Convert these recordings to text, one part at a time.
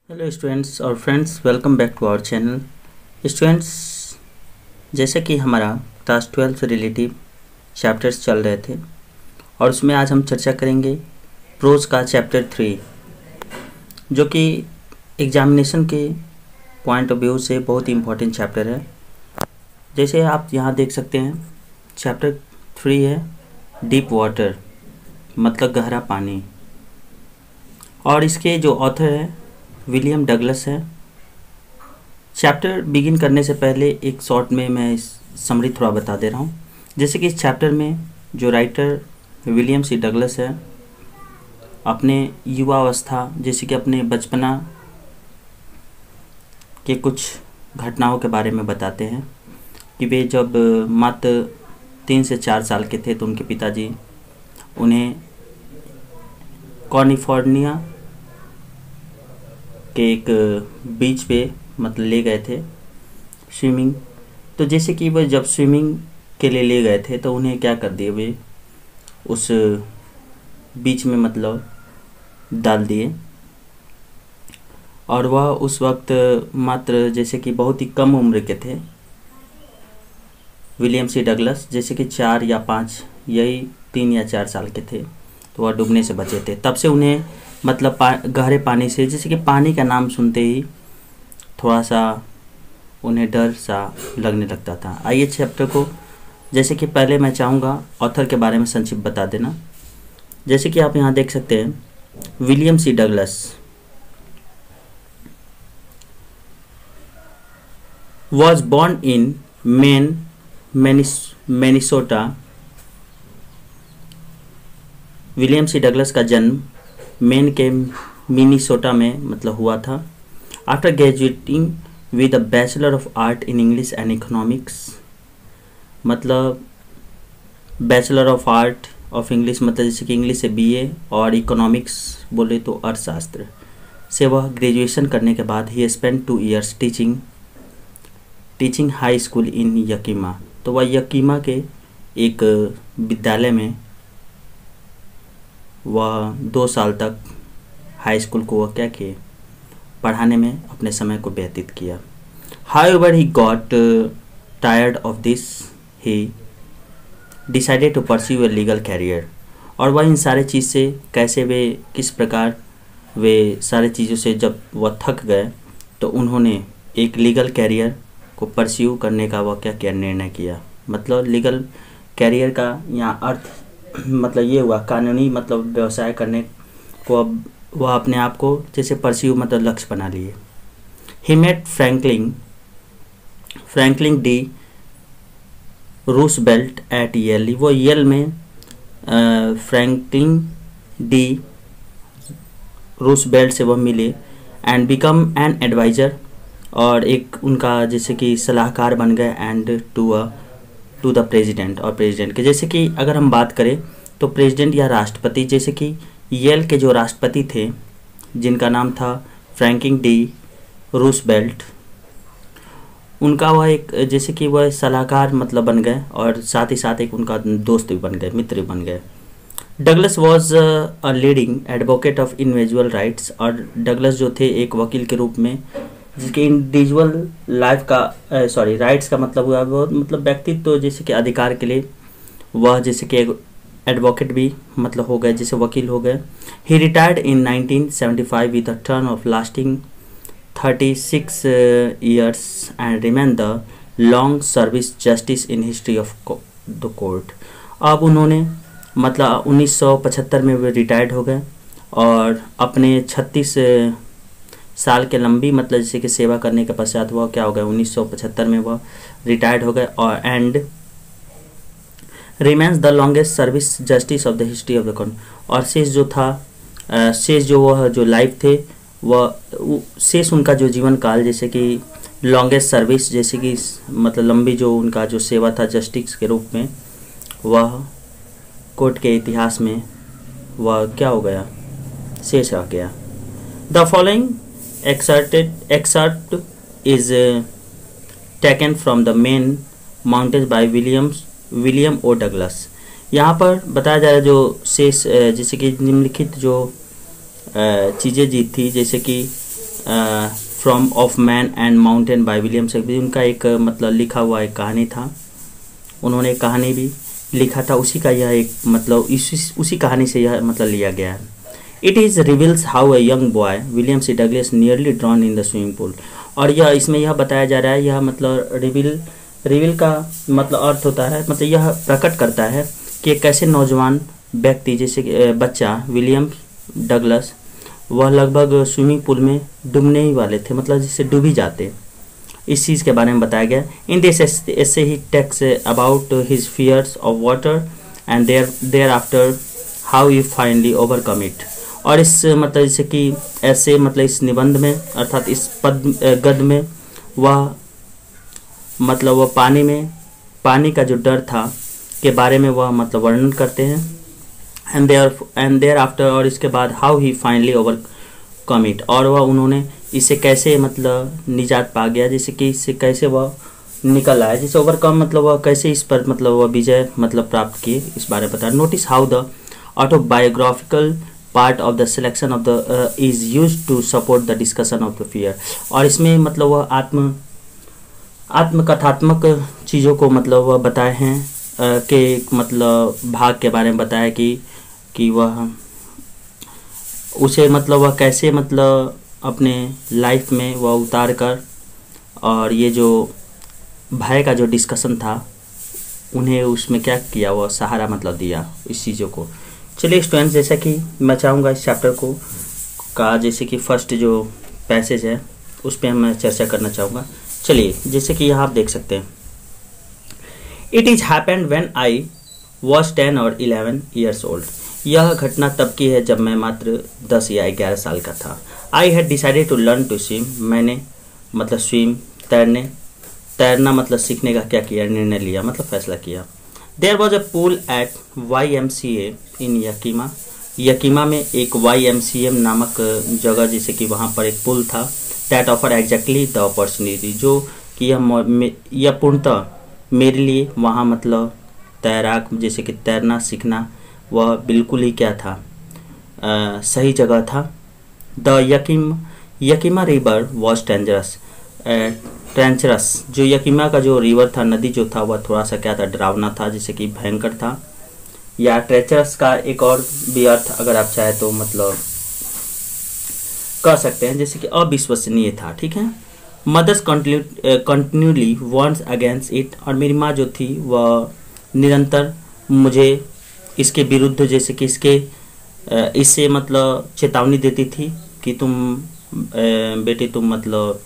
Hello students और friends, welcome back to our channel. Students, जैसे कि हमारा क्लास 12 से रिलेटिव चैप्टर्स चल रहे थे और उसमें आज हम चर्चा करेंगे प्रोज का चैप्टर 3, जो कि एग्जामिनेशन के पॉइंट ऑफ व्यू से बहुत ही इम्पोर्टेंट चैप्टर है। जैसे आप यहाँ देख सकते हैं, चैप्टर 3 है डीप वाटर, मतलब गहरा पानी, और इसके जो ऑथर है विलियम डगलस है। चैप्टर बिगिन करने से पहले एक शॉर्ट में मैं इस समरी थोड़ा बता दे रहा हूँ। जैसे कि इस चैप्टर में जो राइटर विलियम सी डगलस है, अपने युवा अवस्था, जैसे कि अपने बचपना के कुछ घटनाओं के बारे में बताते हैं कि वे जब मात्र 3 से 4 साल के थे तो उनके पिताजी उन्हें कैलिफोर्निया के एक बीच पे मतलब ले गए थे स्विमिंग। तो जैसे कि वह जब स्विमिंग के लिए ले गए थे तो उन्हें क्या कर दिए, वे उस बीच में मतलब डाल दिए, और वह उस वक्त मात्र जैसे कि बहुत ही कम उम्र के थे विलियम सी डगलस, जैसे कि 4 या 5, यही 3 या 4 साल के थे। तो वह डूबने से बचे थे। तब से उन्हें मतलब गहरे पानी से, जैसे कि पानी का नाम सुनते ही थोड़ा सा उन्हें डर सा लगने लगता था। आइए चैप्टर को, जैसे कि पहले मैं चाहूँगा ऑथर के बारे में संक्षिप्त बता देना। जैसे कि आप यहाँ देख सकते हैं, William C Douglas was born in Minnesota. William C Douglas का जन्म मेन के मिनेसोटा में मतलब हुआ था। After graduating with a bachelor of art in English and economics, मतलब bachelor of art of English मतलब जैसे कि इंग्लिश से BA और इकोनॉमिक्स बोले तो अर्थशास्त्र से वह ग्रेजुएशन करने के बाद ही spend 2 years teaching high school in Yakima. तो वह यकीमा के एक विद्यालय में वह 2 साल तक हाई स्कूल को वह क्या किए, पढ़ाने में अपने समय को व्यतीत किया। However, he got tired of this. He decided to pursue a legal career. और वह इन सारे चीज़ से कैसे वे किस प्रकार वे सारे चीज़ों से जब वह थक गए तो उन्होंने एक लीगल कैरियर को परस्यू करने का वह क्या निर्णय किया। मतलब लीगल कैरियर का यहाँ अर्थ मतलब ये हुआ कानूनी मतलब व्यवसाय करने को, अब वह अपने आप को जैसे परस्यू मतलब लक्ष्य बना लिए। He met Franklin D Roosevelt at Yale. वो येल में फ्रैंकलिन डी रूसवेल्ट से वह मिले एंड बिकम एन एडवाइज़र, और एक उनका जैसे कि सलाहकार बन गए एंड टू द प्रेसिडेंट, और प्रेसिडेंट के जैसे कि अगर हम बात करें तो प्रेसिडेंट या राष्ट्रपति, जैसे कि येल के जो राष्ट्रपति थे जिनका नाम था फ्रैंकलिन डी रूसवेल्ट, उनका वह एक जैसे कि वह सलाहकार मतलब बन गए और साथ ही साथ एक उनका दोस्त भी बन गए, मित्र भी बन गए। Douglas was a leading advocate of individual rights, और डगलस जो थे एक वकील के रूप में जिसके इंडिविजुअल लाइफ का राइट्स का मतलब हुआ वो मतलब व्यक्तित्व तो जैसे कि अधिकार के लिए वह जैसे कि एडवोकेट भी मतलब हो गए, जैसे वकील हो गए। He retired in 1975 with a term of lasting 36 years and remain the long service justice in history of the court. अब उन्होंने मतलब 1975 में वे रिटायर्ड हो गए और अपने 36 साल के लंबी मतलब जैसे कि सेवा करने के पश्चात वह क्या हो गए, 1975 में वह रिटायर्ड हो गए और and remains the longest service justice of the history of the court. और शेष जो था शेष जो वह जो लाइफ थे वह शेष उनका जो जीवन काल जैसे कि लॉन्गेस्ट सर्विस जैसे कि मतलब लंबी जो उनका जो सेवा था जस्टिस के रूप में, वह कोर्ट के इतिहास में वह क्या हो गया, शेष रह गया। The following excerpt is taken from the main mountains by William O Douglas. यहाँ पर बताया जा रहा है जो शेष जैसे कि निम्नलिखित जो चीज़ें जीत थी, जैसे कि from of man and mountain by William Shakespeare, उनका एक मतलब लिखा हुआ एक कहानी था, उन्होंने एक कहानी भी लिखा था, उसी का यह एक मतलब उसी कहानी से यह मतलब लिया गया है। It is reveals how a young boy William C Douglas nearly drawn in the swimming pool. और यह इसमें यह बताया जा रहा है, यह मतलब रिवील का मतलब अर्थ होता है, मतलब यह प्रकट करता है कि एक ऐसे नौजवान व्यक्ति जैसे बच्चा विलियम डगलस, वह लगभग स्विमिंग पूल में डूबने ही वाले थे, मतलब जिससे डूब ही जाते, इस चीज़ के बारे में बताया गया। इन दिस ऐसे he takes about his fears of water and there after how you finally overcome it. और इस मतलब जैसे कि ऐसे मतलब इस निबंध में अर्थात इस गद्य में वह मतलब वह पानी का जो डर था के बारे में वह मतलब वर्णन करते हैं। एंड देयर आफ्टर, और इसके बाद how he finally overcome it, और वह उन्होंने इसे कैसे मतलब निजात पा गया, जैसे कि इससे कैसे वह निकल आया, जैसे ओवरकम मतलब वह कैसे इस पर मतलब वह विजय मतलब प्राप्त किए, इस बारे में बताया। Notice how the autobiographical part of the selection of the is used to support the discussion of the fear. और इसमें मतलब वह आत्मकथात्मक चीज़ों को मतलब वह बताए हैं के मतलब भाग के बारे में बताया कि वह उसे मतलब वह कैसे मतलब अपने लाइफ में वह उतार कर, और ये जो भय का जो डिस्कशन था उन्हें उसमें क्या किया, वह सहारा मतलब दिया इस चीज़ों को। चलिए स्टूडेंट्स, जैसा कि मैं चाहूँगा इस चैप्टर को का जैसे कि फर्स्ट जो पैसेज है उस पर मैं चर्चा करना चाहूँगा। चलिए, जैसे कि यहाँ आप देख सकते हैं, it is happened when I was 10 और 11 ईयर्स ओल्ड। यह घटना तब की है जब मैं मात्र 10 या 11 साल का था। I had decided to learn to swim, मैंने मतलब स्विम तैरना मतलब सीखने का क्या किया, निर्णय लिया मतलब फैसला किया। There was a pool at YMCA in Yakima में एक YMCA नामक जगह, जैसे कि वहाँ पर एक पुल था। That offer exactly the opportunity, जो कि यह पूर्णतः मेरे लिए वहाँ मतलब तैराक जैसे कि तैरना सीखना वह बिल्कुल ही क्या था, सही जगह था। द यकीमा रिवर वॉज ट्रेंचरस, जो यकीमा का जो रिवर था, नदी जो था, वह थोड़ा सा क्या था, डरावना था, जैसे कि भयंकर था। या ट्रेचरस का एक और भी अर्थ अगर आप चाहे तो मतलब कह सकते हैं, जैसे कि अविश्वसनीय था। ठीक है। Mothers continually warns against it, और मेरी माँ जो थी वह निरंतर मुझे इसके विरुद्ध जैसे कि इससे मतलब चेतावनी देती थी कि तुम बेटी तुम मतलब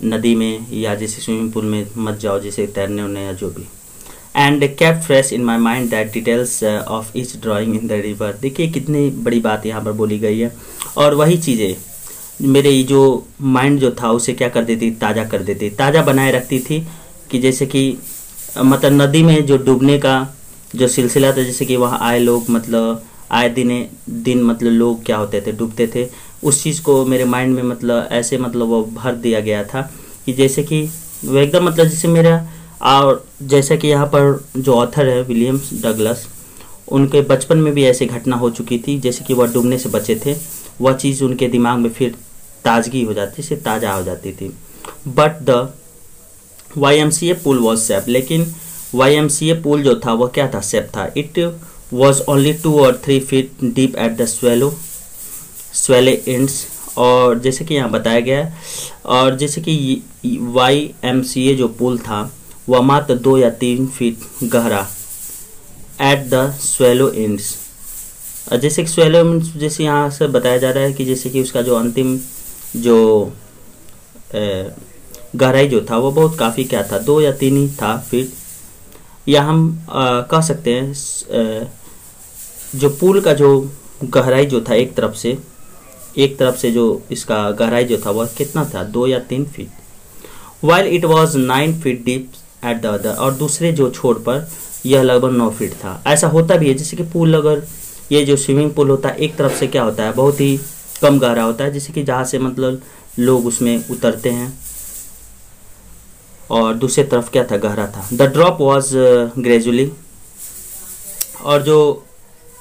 नदी में या जैसे स्विमिंग पूल में मत जाओ, जैसे तैरने उड़ने या जो भी। And kept fresh in my mind that details of each drawing in the river. देखिए कितनी बड़ी बात यहाँ पर बोली गई है, और वही चीज़ें मेरे जो माइंड जो था उसे क्या कर देती, ताज़ा कर देती, ताज़ा बनाए रखती थी। कि जैसे कि मतलब नदी में जो डूबने का जो सिलसिला था, जैसे कि वहाँ आए लोग मतलब आए दिन मतलब लोग क्या होते थे, डूबते थे, उस चीज़ को मेरे माइंड में मतलब ऐसे मतलब वो भर दिया गया था कि जैसे कि वो एकदम मतलब जैसे मेरा। और जैसा कि यहाँ पर जो ऑथर है विलियम डगलस, उनके बचपन में भी ऐसी घटना हो चुकी थी, जैसे कि वह डूबने से बचे थे, वह चीज़ उनके दिमाग में फिर ताजगी हो जाती, से ताज़ा हो जाती थी। But the YMCA pool was safe, लेकिन YMCA पुल जो था वह क्या था, सेफ था। It was only 2 or 3 feet deep at the shallow ends, और जैसे कि यहाँ बताया गया है, और जैसे कि YMCA जो पुल था वह मात्र 2 या 3 फीट गहरा एट द स्वेलो एंड्स। जैसे कि स्वेलो एंड्स जैसे यहाँ से बताया जा रहा है कि जैसे कि उसका जो अंतिम जो गहराई जो था वो बहुत काफ़ी क्या था, 2 या 3 ही था फीट। या हम कह सकते हैं जो पुल का जो गहराई जो था एक तरफ से जो इसका गहराई जो था वह कितना था, 2 या 3 feet. While it was 9 feet deep at the other, और दूसरे जो छोर पर यह लगभग 9 फीट था। ऐसा होता भी है जैसे कि पुल, अगर ये जो स्विमिंग पूल होता है एक तरफ से क्या होता है, बहुत ही कम गहरा होता है, जैसे कि जहाँ से मतलब लोग उसमें उतरते हैं, और दूसरी तरफ क्या था, गहरा था। द ड्रॉप वॉज ग्रेजुअली, और जो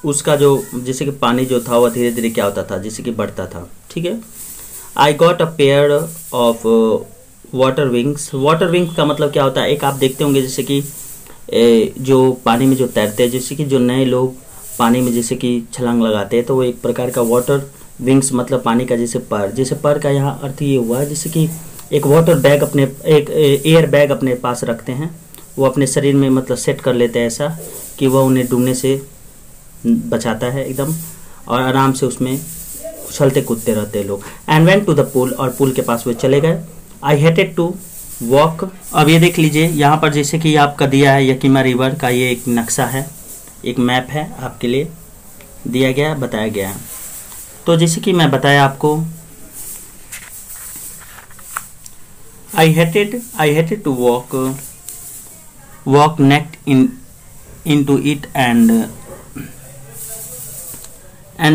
उसका जो जैसे कि पानी जो था वह धीरे धीरे क्या होता था, जैसे कि बढ़ता था। ठीक है। I got a pair of water wings. Water wings का मतलब क्या होता है, एक आप देखते होंगे जैसे कि जो पानी में जो तैरते हैं, जैसे कि जो नए लोग पानी में जैसे कि छलांग लगाते हैं, तो वो एक प्रकार का वाटर विंग्स मतलब पानी का जैसे पर, जैसे पर का यहाँ अर्थ ये हुआ जैसे कि एक वाटर बैग अपने, एक एयर बैग अपने पास रखते हैं, वो अपने शरीर में मतलब सेट कर लेते हैं ऐसा कि वह उन्हें डूबने से बचाता है एकदम, और आराम से उसमें उछलते कूदते रहते हैं लोग। And went to the pool, और पूल के पास वे चले गए। I hated to walk. अब ये देख लीजिए यहाँ पर जैसे कि आपका दिया है यकीमा रिवर का ये एक नक्शा है, एक मैप है आपके लिए दिया गया, बताया गया है। तो जैसे कि मैं बताया आपको, I hated to walk naked into it and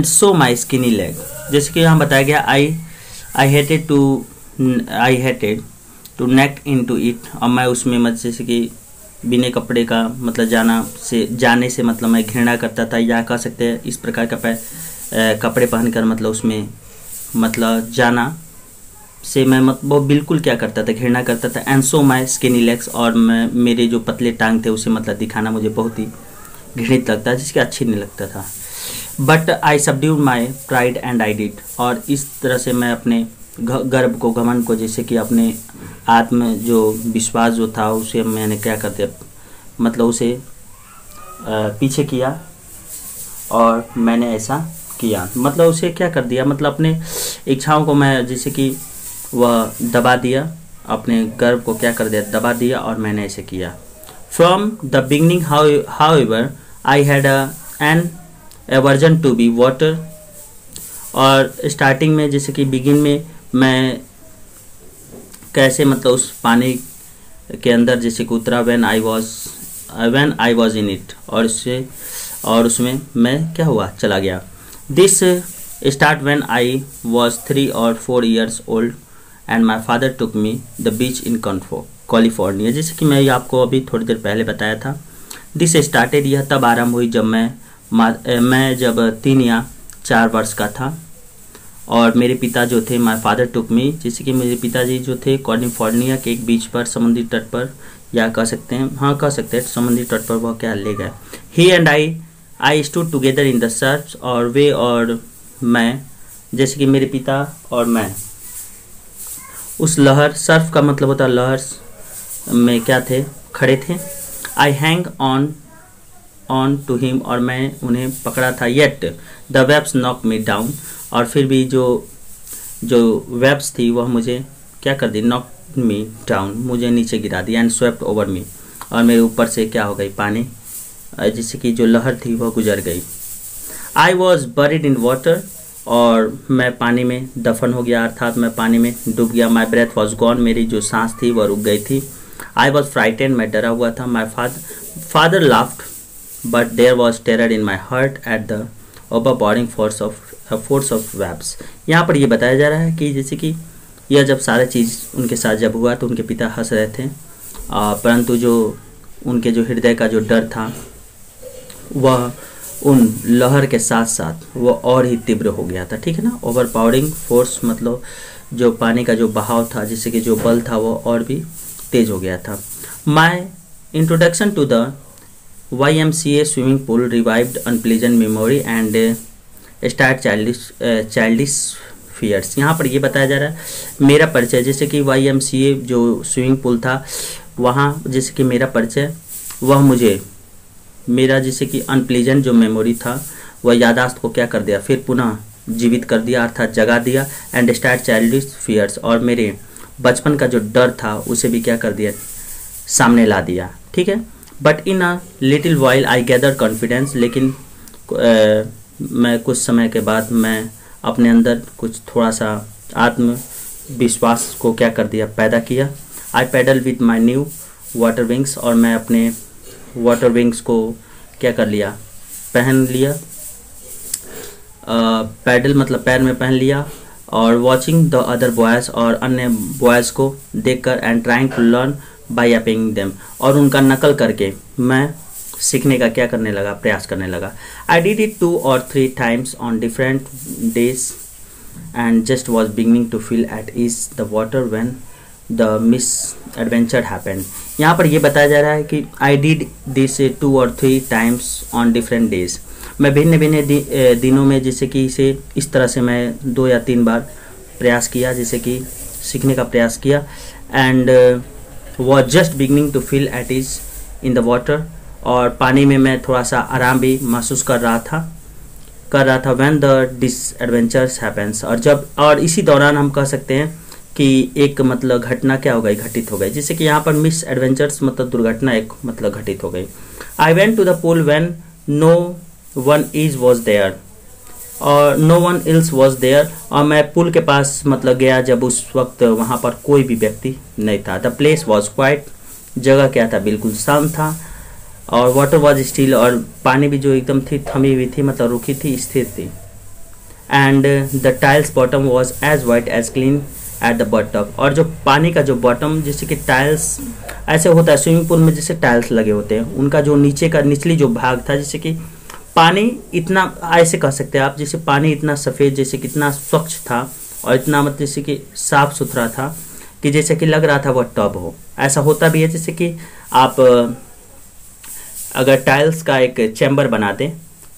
show my skinny leg। जैसे कि यहाँ बताया गया I hated to neck into it, और मैं उसमें मत जैसे कि बिना कपड़े का मतलब जाने से मतलब मैं घृणा करता था, या कह सकते हैं इस प्रकार का कपड़े पहनकर मतलब उसमें मतलब जाना से मैं वो बिल्कुल क्या करता था, घृणा करता था। And so my skinny legs, और मैं मेरे जो पतले टांग थे उसे मतलब दिखाना मुझे बहुत ही घृणित लगता है, जिसके अच्छी नहीं लगता था। But I subdued my pride and I did, और इस तरह से मैं अपने गर्व को, घमंड को, जैसे कि अपने आत्म जो विश्वास जो था उसे मैंने क्या कर दिया, मतलब उसे पीछे किया, और मैंने ऐसा किया मतलब उसे क्या कर दिया, मतलब अपने इच्छाओं को मैं जैसे कि वह दबा दिया, अपने गर्व को क्या कर दिया, दबा दिया, और मैंने ऐसे किया। From the beginning however I had an aversion to be water, और स्टार्टिंग में जैसे कि बिगिन में मैं कैसे मतलब उस पानी के अंदर जैसे कि उतरा, when I was in it, और उसमें मैं क्या हुआ, चला गया। This start when I was 3 or 4 years old and my father took me the beach in California. जैसे कि मैं आपको अभी थोड़ी देर पहले बताया था, दिस स्टार्टेड, यह तब आरंभ हुई जब मैं जब 3 या 4 वर्ष का था, और मेरे पिता जो थे, माई फादर टुक मी, जैसे कि मेरे पिताजी जो थे कैलिफोर्निया के एक बीच पर, समुद्री तट पर, या कह सकते हैं, हाँ कह सकते हैं समुद्री तट पर वह क्या ले गए। He and I stood together in the surf, और वे और मैं, जैसे कि मेरे पिता और मैं उस लहर, सर्फ का मतलब होता है लहर में क्या थे, खड़े थे। I hang on to him, और मैं उन्हें पकड़ा था। Yet the waves knock me down, और फिर भी जो वेब्स थी वह मुझे क्या कर दी, नॉक मी डाउन, मुझे नीचे गिरा दी। एंड स्वेप्ट ओवर मी, और मेरे ऊपर से क्या हो गई, पानी, जिससे कि जो लहर थी वह गुजर गई। I was buried in water, और मैं पानी में दफन हो गया, अर्थात मैं पानी में डूब गया। माई ब्रेथ वॉज गॉन, मेरी जो सांस थी वह रुक गई थी। आई वॉज फ्राइटेंड, मैं डरा हुआ था। My father laughed, but there was terror in my heart at the overpowering force of waves. यहाँ पर यह बताया जा रहा है कि जैसे कि यह जब सारा चीज़ उनके साथ जब हुआ तो उनके पिता हंस रहे थे, परंतु जो उनके जो हृदय का जो डर था वह उन लहर के साथ साथ वो और ही तीव्र हो गया था, ठीक है ना। ओवरपावरिंग फोर्स मतलब जो पानी का जो बहाव था, जिससे कि जो बल था वो और भी तेज हो गया था। My introduction to the YMCA swimming pool revived unpleasant memory and start childish fears. यहाँ पर ये बताया जा रहा है मेरा परिचय, जैसे कि YMCA जो स्विमिंग पूल था वहाँ जैसे कि मेरा परिचय, वह मुझे मेरा जैसे कि अनप्लीजेंट जो मेमोरी था वह यादाश्त को क्या कर दिया, फिर पुनः जीवित कर दिया, अर्थात जगा दिया। एंड स्टार्ट चाइल्डिश फियर्स, और मेरे बचपन का जो डर था उसे भी क्या कर दिया, सामने ला दिया, ठीक है। But in a little while I gather confidence, लेकिन मैं कुछ समय के बाद मैं अपने अंदर कुछ थोड़ा सा आत्मविश्वास को क्या कर दिया, पैदा किया। I paddle with my new water wings, और मैं अपने वाटर विंग्स को क्या कर लिया, पहन लिया। पैडल मतलब पैर में पहन लिया। और वॉचिंग द अदर बॉयज़, और अन्य बॉयज़ को देखकर, and trying to learn by aping them, और उनका नकल करके मैं सीखने का क्या करने लगा, प्रयास करने लगा। I did it 2 or 3 times on different days, and just was beginning to feel at ease the water when the misadventure happened. यहाँ पर ये बताया जा रहा है कि I did this 2 or 3 times on different days. मैं भिन्न भिन्न दिनों में जैसे कि इसे इस तरह से मैं 2 या 3 बार प्रयास किया, जैसे कि सीखने का प्रयास किया, and was just beginning to feel at ease in the water, और पानी में मैं थोड़ा सा आराम भी महसूस कर रहा था when the disadventures happens, और इसी दौरान हम कह सकते हैं कि एक मतलब घटना क्या हो गई, घटित हो गई, जैसे कि यहाँ पर मिस एडवेंचर्स मतलब दुर्घटना एक मतलब घटित हो गई. I went to the pool when no one else was there, और no one else was there, और मैं पुल के पास मतलब गया जब उस वक्त वहाँ पर कोई भी व्यक्ति नहीं था. The place was quiet, जगह क्या था, बिल्कुल शांत था, और वाटर वॉज स्टिल, और पानी भी जो एकदम थी थमी हुई थी, मतलब रुकी थी, स्थिर थी. And the tiles bottom was as white as clean at the bottom, और जो पानी का जो बॉटम जैसे कि टाइल्स ऐसे होता है स्विमिंग पूल में जैसे टाइल्स लगे होते हैं, उनका जो नीचे का निचली जो भाग था, जैसे कि पानी इतना ऐसे कह सकते हैं आप, जैसे पानी इतना सफ़ेद, जैसे कितना स्वच्छ था और इतना मतलब जैसे कि साफ़ सुथरा था कि जैसे कि लग रहा था वह टब हो. ऐसा होता भी है जैसे कि आप अगर टाइल्स का एक चैम्बर बना दें,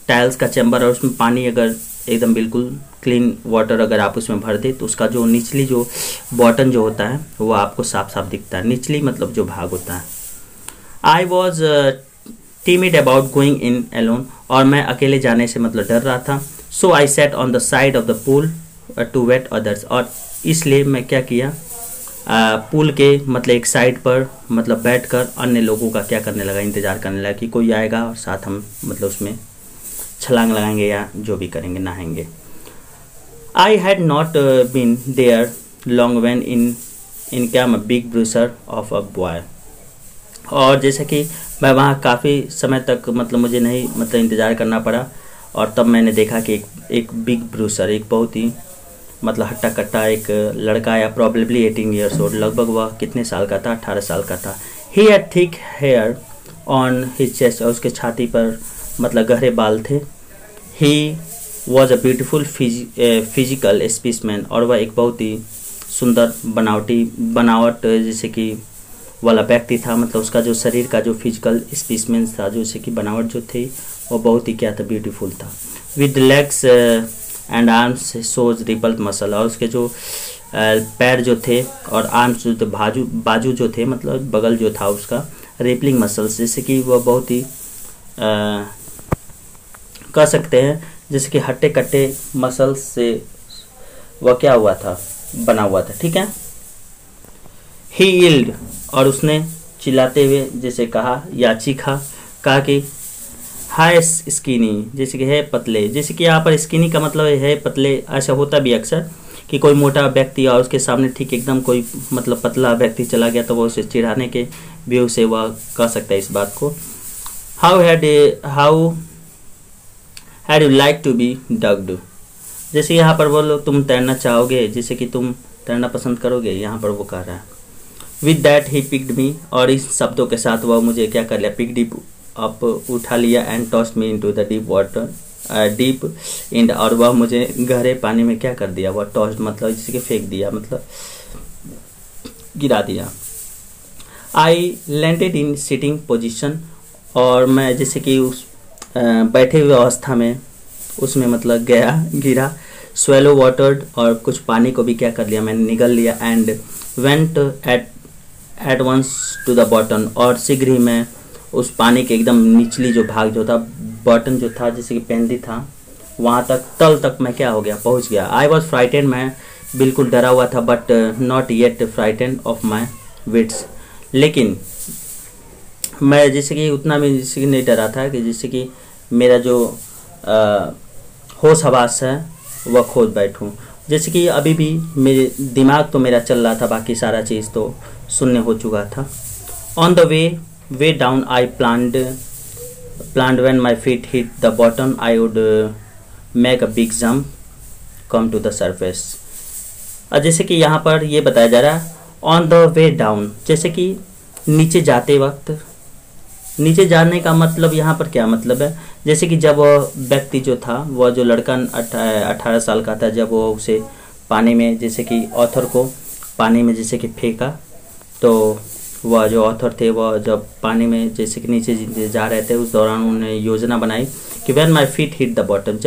टाइल्स का चैम्बर, और उसमें पानी अगर एकदम बिल्कुल क्लीन वाटर अगर आप उसमें भर दें तो उसका जो निचली जो बॉटम जो होता है वो आपको साफ साफ दिखता है, निचली मतलब जो भाग होता है. I was timid about going in alone, और मैं अकेले जाने से मतलब डर रहा था. So I set on the side of the pool to wait others, और इसलिए मैं क्या किया, पूल के मतलब एक साइड पर मतलब बैठकर अन्य लोगों का क्या करने लगा, इंतज़ार करने लगा कि कोई आएगा और साथ हम मतलब उसमें छलांग लगाएंगे या जो भी करेंगे, नहाएंगे. I had not been there long when in came a big bruiser of a boy, और जैसे कि मैं वहाँ काफ़ी समय तक मतलब मुझे नहीं मतलब इंतज़ार करना पड़ा, और तब मैंने देखा कि एक बिग ब्रूसर, एक बहुत ही मतलब हट्टा कट्टा एक लड़का आया, प्रॉबेबली 18 ईयर्स ओल्ड, लगभग वह कितने साल का था, 18 साल का था. He had thick hair on his chest, और उसके छाती पर मतलब गहरे बाल थे. He was a beautiful physical specimen, और वह एक बहुत ही सुंदर बनावट जैसे कि वाला व्यक्ति था, मतलब उसका जो शरीर का जो फिजिकल स्पेसिमेन था, जैसे कि बनावट जो थी वो बहुत ही क्या था, ब्यूटीफुल था. With legs and arms shows rippled muscle, और उसके जो पैर जो थे और आर्म्स जो थे, बाजू जो थे मतलब बगल जो था उसका, रिपलिंग मसल्स, जैसे कि वह बहुत ही कह सकते हैं जैसे कि हट्टे कट्टे मसल्स से वह क्या हुआ था, बना हुआ था. ठीक है. ही यील्ड, और उसने चिल्लाते हुए जैसे कहा या चीखा, कहा कि हाय स्किनी, जैसे कि है पतले, जैसे कि यहाँ पर स्किनी का मतलब है पतले. ऐसा होता भी अक्सर कि कोई मोटा व्यक्ति और उसके सामने ठीक एकदम कोई मतलब पतला व्यक्ति चला गया तो वो उसे चिढ़ाने के व्यू से वह कह सकता है इस बात को. How had you like to be ducked, जैसे यहाँ पर बोलो तुम तैरना चाहोगे, जैसे कि तुम तैरना पसंद करोगे, यहाँ पर वो कह रहा है. विद दैट ही पिक्ड मी, और इस शब्दों के साथ वह मुझे क्या कर लिया, पिक अप उठा लिया, and toast me into the deep water deep in, और वह मुझे गहरे पानी में क्या कर दिया, वह टॉस्ट मतलब जैसे कि फेंक दिया, मतलब गिरा दिया. I landed in sitting position, और मैं जैसे कि उस बैठे हुए अवस्था में उसमें मतलब गिरा. स्वेलो वाटर्ड, और कुछ पानी को भी क्या कर लिया, मैंने निगल लिया. And went at once to the bottom, और शीघ्र ही मैं उस पानी के एकदम निचली जो भाग जो था, बॉटम जो था जैसे कि पेंदी था, वहाँ तक तल तक मैं क्या हो गया, पहुँच गया. आई वॉज फ्राइटेन, मैं बिल्कुल डरा हुआ था, but not yet frighten of my wits, लेकिन मैं जैसे कि उतना भी जैसे कि नहीं डरा था कि जैसे कि मेरा जो होश हवास है वह खोज बैठूं. जैसे कि अभी भी मेरे दिमाग तो मेरा चल रहा था, बाकी सारा चीज़ तो शून्य हो चुका था. On the way down I planned when my feet hit the bottom I would make a big jump come to the surface. जैसे कि यहाँ पर ये बताया जा रहा है ऑन द वे डाउन, जैसे कि नीचे जाते वक्त नीचे जाने का मतलब यहाँ पर क्या मतलब है, जैसे कि जब वह व्यक्ति जो था, वह जो लड़का 18 साल का था, जब वो उसे पानी में, जैसे कि ऑथर को पानी में जैसे कि फेंका, तो वह जो ऑथर थे वह जब पानी में जैसे कि नीचे जा रहे थे, उस दौरान उन्होंने योजना बनाई कि when my feet hit the bottom,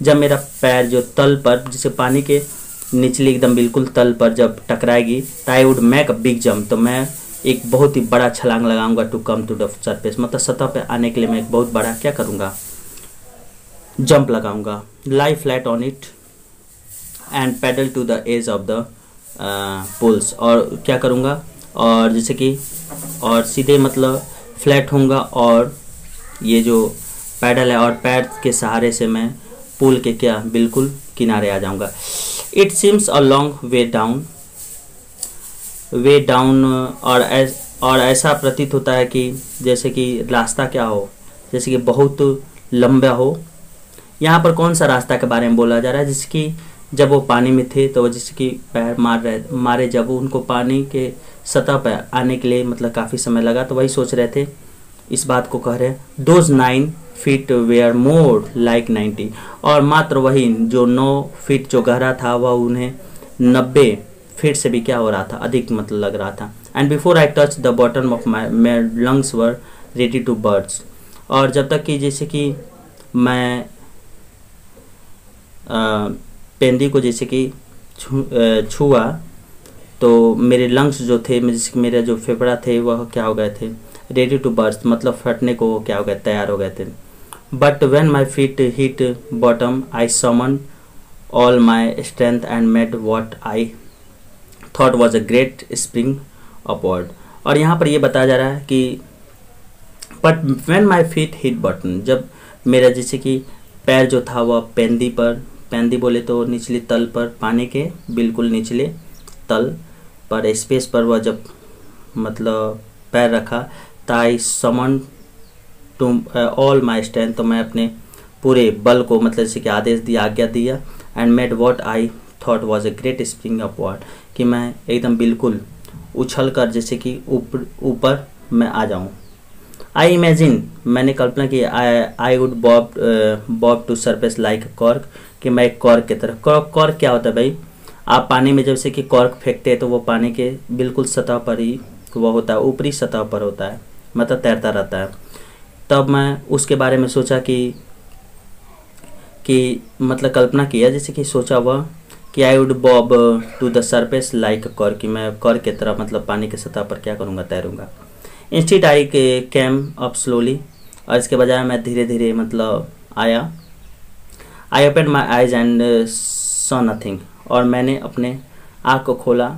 जब मेरा पैर जो तल पर, जैसे पानी के निचली एकदम बिल्कुल तल पर जब टकराएगी, तो I would make a big jump, तो मैं एक बहुत ही बड़ा छलांग लगाऊंगा to come to the surface, मतलब सतह पे आने के लिए मैं एक बहुत बड़ा क्या करूँगा, जंप लगाऊंगा। Lie flat on it and paddle to the edge of the pools, और क्या करूँगा, और जैसे कि और सीधे मतलब फ्लैट होऊंगा, और ये जो पैडल है और पैर के सहारे से मैं पुल के क्या बिल्कुल किनारे आ जाऊंगा। It seems a long way down, और ऐसा प्रतीत होता है कि जैसे कि रास्ता क्या हो, जैसे कि बहुत लंबा हो। यहाँ पर कौन सा रास्ता के बारे में बोला जा रहा है, जैसे कि जब वो पानी में थे तो जैसे कि पैर मारे जब वो उनको पानी के सतह पर आने के लिए मतलब काफ़ी समय लगा, तो वही सोच रहे थे, इस बात को कह रहे हैं। Those 9 feet were more like 90, और मात्र वही जो 9 फीट जो गहरा था वह उन्हें 90 फीट से भी क्या हो रहा था, अधिक मतलब लग रहा था। And before I touch the bottom of my lungs were ready to burst, और जब तक कि जैसे कि मैं पेंदी को जैसे कि छुआ, तो मेरे लंग्स जो थे, जैसे मेरे जो फेफड़ा थे वह क्या हो गए थे, रेडी टू बर्स्ट, मतलब फटने को क्या हो गए, तैयार हो गए थे। But when my feet hit bottom I summon all my strength and made what I thought was a great spring upward, और यहाँ पर ये बताया जा रहा है कि but when my feet hit bottom, जब मेरा जैसे कि पैर जो था वह पेंदी बोले तो निचले तल पर, पानी के बिल्कुल निचले तल पर स्पेस पर वह जब मतलब पैर रखा, ताई summon to all my strength, तो मैं अपने पूरे बल को मतलब जैसे कि आदेश दिया, आज्ञा दिया, and made what I thought was a great spring upward, कि मैं एकदम बिल्कुल उछल कर जैसे कि ऊपर मैं आ जाऊं। आई इमेजिन, मैंने कल्पना की, I would bob to surface like cork, कि मैं एक कॉर्क की तरह, कॉर्क क्या होता है भाई, आप पानी में जैसे कि कॉर्क फेंकते हैं तो वो पानी के बिल्कुल सतह पर ही वो होता है, ऊपरी सतह पर होता है, मतलब तैरता रहता है। तब मैं उसके बारे में सोचा कि मतलब कल्पना किया, जैसे कि सोचा वह कि I would bob to the surface like cork, कि मैं कॉर्क की तरह मतलब पानी के सतह पर क्या करूँगा, तैरूँगा। Instead I came up slowly, और इसके बजाय मैं धीरे धीरे मतलब आया। I open my eyes and saw nothing, और मैंने अपने आँख को खोला,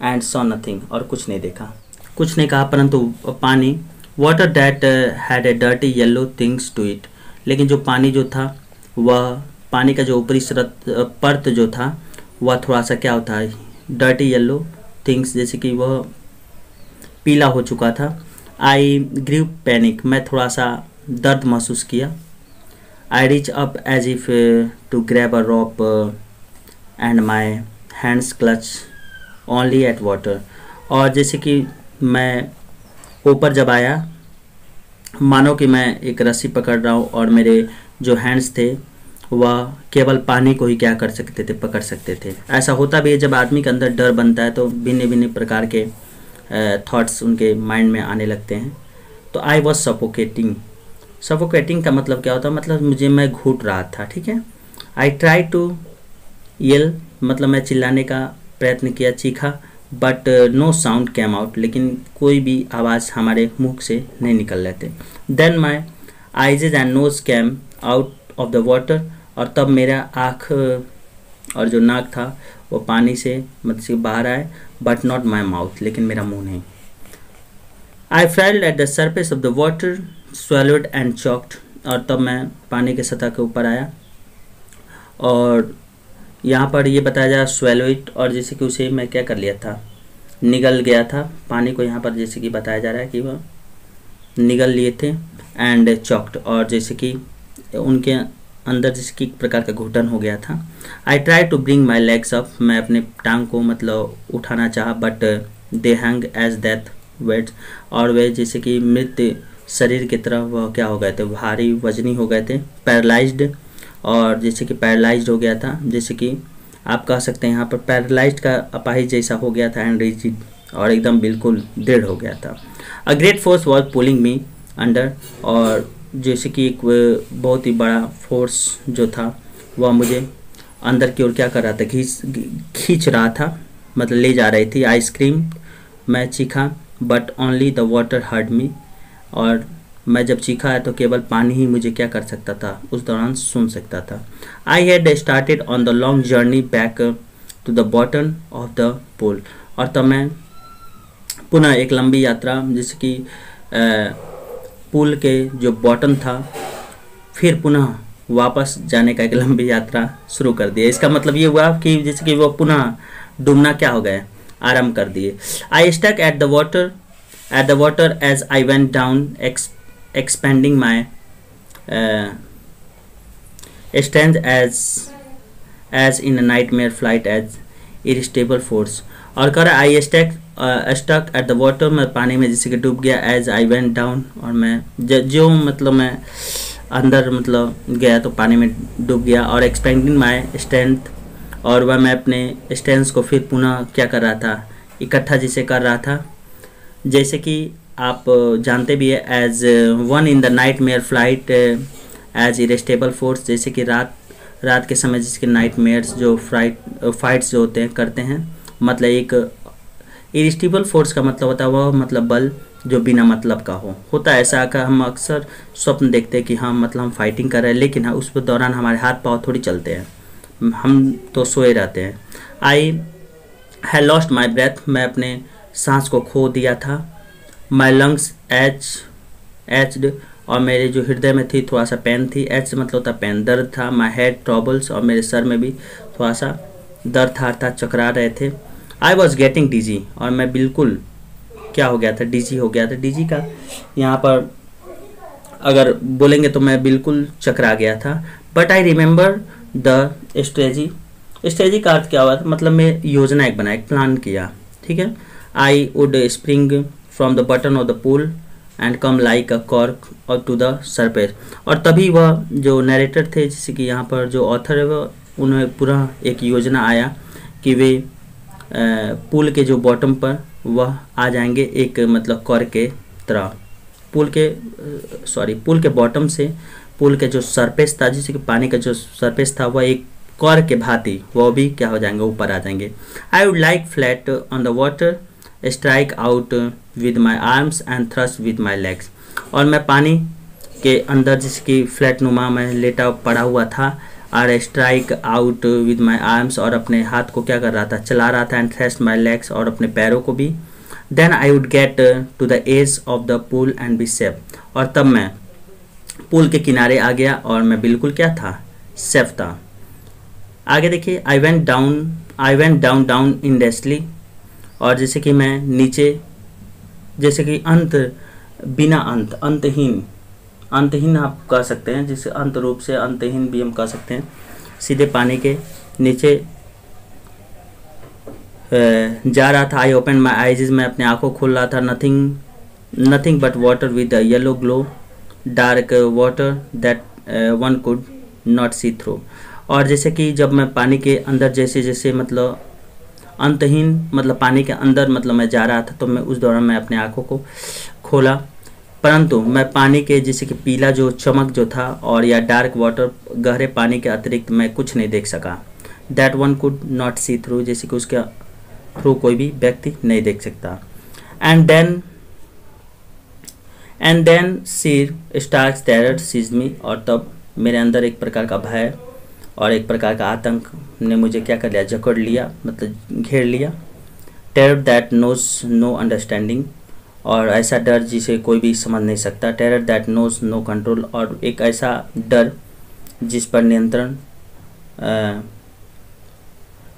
एंड सॉ नथिंग, और कुछ नहीं देखा, कुछ नहीं कहा, परंतु पानी, water that had a dirty yellow things to it, लेकिन जो पानी जो था वह, पानी का जो ऊपरी परत जो था वह थोड़ा सा क्या होता है, डर्टी येलो थिंग्स, जैसे कि वह पीला हो चुका था। आई ग्रीव पैनिक, मैं थोड़ा सा दर्द महसूस किया। I reach up as if to grab a rope and my hands clutch only at water, और जैसे कि मैं ऊपर जब आया, मानो कि मैं एक रस्सी पकड़ रहा हूँ, और मेरे जो हैंड्स थे वह केवल पानी को ही क्या कर सकते थे, पकड़ सकते थे। ऐसा होता भी है जब आदमी के अंदर डर बनता है तो भिन्न भिन्न प्रकार के थॉट्स उनके माइंड में आने लगते हैं। तो आई वॉज सफोकेटिंग, सफोकेटिंग का मतलब क्या होता है, मतलब मैं घुट रहा था, ठीक है। आई ट्राई टू येल, मतलब मैं चिल्लाने का प्रयत्न किया, चीखा, but no sound came out, लेकिन कोई भी आवाज़ हमारे मुख से नहीं निकल रहे थे। Then my eyes and nose came out of the water, और तब मेरा आँख और जो नाक था वो पानी से मतलब बाहर आए, बट नॉट माई माउथ, लेकिन मेरा मुंह नहीं। I felt at the surface of the water, swallowed and choked, और तब मैं पानी के सतह के ऊपर आया, और यहाँ पर ये बताया जा रहा swallowed, और जैसे कि उसे मैं क्या कर लिया था, निगल गया था पानी को, यहाँ पर जैसे कि बताया जा रहा है कि वह निगल लिए थे, एंड चॉक्ड, और जैसे कि उनके अंदर जैसे कि एक प्रकार का घुटन हो गया था। I try to bring my legs up, मैं अपने टांग को मतलब उठाना चाहा, but they hang as dead weights, और वे जैसे कि मृत शरीर की तरफ वह क्या हो गए थे, भारी वजनी हो गए थे, पैरालाइज्ड, और जैसे कि पैरालाइज्ड हो गया था, जैसे कि आप कह सकते हैं यहाँ पर पैरालाइज्ड का अपाहिज जैसा हो गया था, एंड रिजिड, और एकदम बिल्कुल दृढ़ हो गया था। A great force was pulling me under, और जैसे कि एक बहुत ही बड़ा फोर्स जो था वह मुझे अंदर की ओर क्या कर रहा था, खींच रहा था, मतलब ले जा रही थी। आइसक्रीम, मैं चीखा, but only the water heard me, और मैं जब चीखा है तो केवल पानी ही मुझे क्या कर सकता था, उस दौरान सुन सकता था। I had started on the long journey back to the bottom of the pool, और तब मैं पुनः एक लंबी यात्रा, जैसे कि पूल के जो बॉटम था, फिर पुनः वापस जाने का एक लंबी यात्रा शुरू कर दिया। इसका मतलब ये हुआ कि जैसे कि वो पुनः डूबना क्या हो गए, आरंभ कर दिए। I stuck at the water as I went down, expanding my strength as in a nightmare flight as irresistible force। और कर I stuck at the water, मैं पानी में जैसे कि डूब गया, एज आई वेंट डाउन, और मैं जो मतलब मैं अंदर मतलब गया तो पानी में डूब गया, और एक्सपेंडिंग माई स्ट्रेंथ, और वह मैं अपने स्ट्रेंथ को फिर पुनः क्या कर रहा था, इकट्ठा जिसे कर रहा था। जैसे कि आप जानते भी है, as one in the nightmare flight as irresistible force, जैसे कि रात के समय जिसके नाइट मेयर्स जो फाइट्स जो होते हैं करते हैं, मतलब एक इरेस्टेबल फोर्स का मतलब होता है वह मतलब बल जो बिना मतलब का होता है। ऐसा का हम अक्सर स्वप्न देखते हैं कि हम मतलब हम फाइटिंग कर रहे हैं, लेकिन उस दौरान हमारे हाथ पाँव थोड़ी चलते हैं, हम तो सोए रहते हैं। I had lost my breath, मैं अपने सांस को खो दिया था। माई लंग्स एच्ड, और मेरे जो हृदय में थी थोड़ा सा पेन थी, एच मतलब होता पेन, दर्द था। माई हेड ट्रबल्स, और मेरे सर में भी थोड़ा सा दर्द था, चकरा रहे थे। आई वॉज गेटिंग डिजी, और मैं बिल्कुल क्या हो गया था, डिजी हो गया था। डिजी का यहाँ पर अगर बोलेंगे तो मैं बिल्कुल चकरा गया था। But I remember the strategy का अर्थ क्या हुआ था, मतलब मैं योजना एक बनाया, एक प्लान किया, ठीक है। I would spring from the button of the pool and come like a cork और टू द सरफेस। और तभी वह जो नरेटर थे, जैसे कि यहाँ पर जो ऑथर है, वह उन्हें पूरा एक योजना आया कि वे पूल के जो बॉटम पर वह आ जाएंगे, एक मतलब कॉर्क के तरह। पूल के बॉटम से पूल के जो सरफेस था, जैसे कि पानी का जो सरफेस था, वह एक कॉर्क के भांति वह भी क्या हो जाएंगे, ऊपर आ जाएंगे। I would like flat on the water, strike out with my arms and thrust with my legs. और मैं पानी के अंदर जिसकी फ्लैट नुमा में लेटा पड़ा हुआ था, और strike out with my arms, और अपने हाथ को क्या कर रहा था, चला रहा था, एंड थ्रस्ट माई लेग्स, और अपने पैरों को भी। Then I would get to the edge of the pool and be safe, और तब मैं पूल के किनारे आ गया और मैं बिल्कुल क्या था, सेफ था। आगे देखिए, आई वेंट डाउन इंडेस्टली, और जैसे कि मैं नीचे, जैसे कि अंत, बिना अंत, अंतहीन आप कह सकते हैं, जिसे अंत रूप से अंतहीन भी हम कह सकते हैं। सीधे पानी के नीचे जा रहा था। आई ओपन माई आईज, मैं अपने आंखों खोल रहा था। Nothing but water with a yellow glow, dark water that one could not see through. और जैसे कि जब मैं पानी के अंदर जैसे मतलब अंतहीन मतलब पानी के अंदर मतलब मैं जा रहा था, तो मैं उस दौरान मैं अपने आंखों को खोला, परंतु मैं पानी के जैसे कि पीला जो चमक जो था और या डार्क वाटर गहरे पानी के अतिरिक्त मैं कुछ नहीं देख सका। That one could not see through, जैसे कि उसके थ्रू कोई भी व्यक्ति नहीं देख सकता। And then sheer stars terror seize me, और तब मेरे अंदर एक प्रकार का भय और एक प्रकार का आतंक ने मुझे क्या कर लिया, जकड़ लिया, मतलब घेर लिया। Terror that knows no understanding, और ऐसा डर जिसे कोई भी समझ नहीं सकता। Terror that knows no control, और एक ऐसा डर जिस पर नियंत्रण,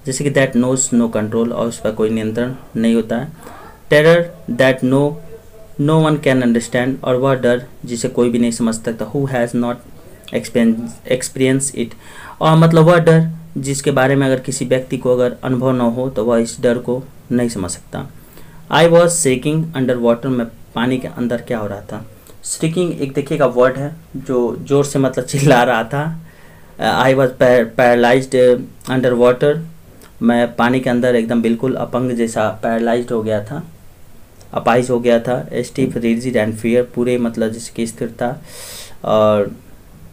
जैसे कि दैट नोज नो कंट्रोल, और उस पर कोई नियंत्रण नहीं होता है। Terror that no one can understand, और वह डर जिसे कोई भी नहीं समझ सकता। Who has not experience it, और मतलब वह डर जिसके बारे में अगर किसी व्यक्ति को अगर अनुभव न हो तो वह इस डर को नहीं समझ सकता। I was shaking under water, मैं पानी के अंदर क्या हो रहा था, स्ट्रीकिंग एक देखिएगा वर्ड है जो ज़ोर से मतलब चिल्ला रहा था। I was paralysed under water, मैं पानी के अंदर एकदम बिल्कुल अपंग जैसा पैरालाइज्ड हो गया था, अपाइज हो गया था। स्टीफ रिजिड एंड फियर, पूरे मतलब जैसे कि स्थिरता और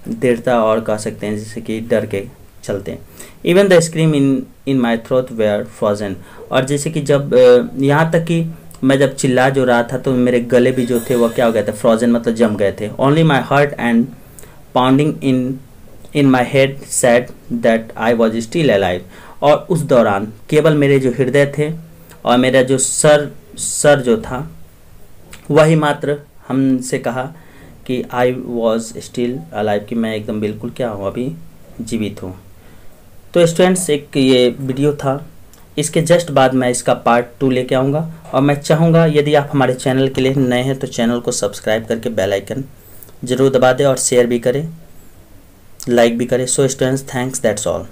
दृढ़ता और कह सकते हैं जैसे कि डर के चलते हैं। Even the scream in my throat were frozen, और जैसे कि जब यहाँ तक कि मैं जब चिल्ला जो रहा था तो मेरे गले भी जो थे वो क्या हो गए थे, फ्रोजन मतलब जम गए थे। Only my heart and pounding in my head said that I was still alive, और उस दौरान केवल मेरे जो हृदय थे और मेरा जो सर जो था वही मात्र हमसे कहा कि आई वॉज स्टिल अलाइव, कि मैं एकदम बिल्कुल क्या हूँ, अभी जीवित हूँ। तो स्टूडेंट्स एक ये वीडियो था, इसके जस्ट बाद मैं इसका पार्ट 2 लेके आऊँगा। और मैं चाहूँगा यदि आप हमारे चैनल के लिए नए हैं तो चैनल को सब्सक्राइब करके बेल आइकन ज़रूर दबा दें और शेयर भी करें, लाइक भी करें। So students, thanks, that's all.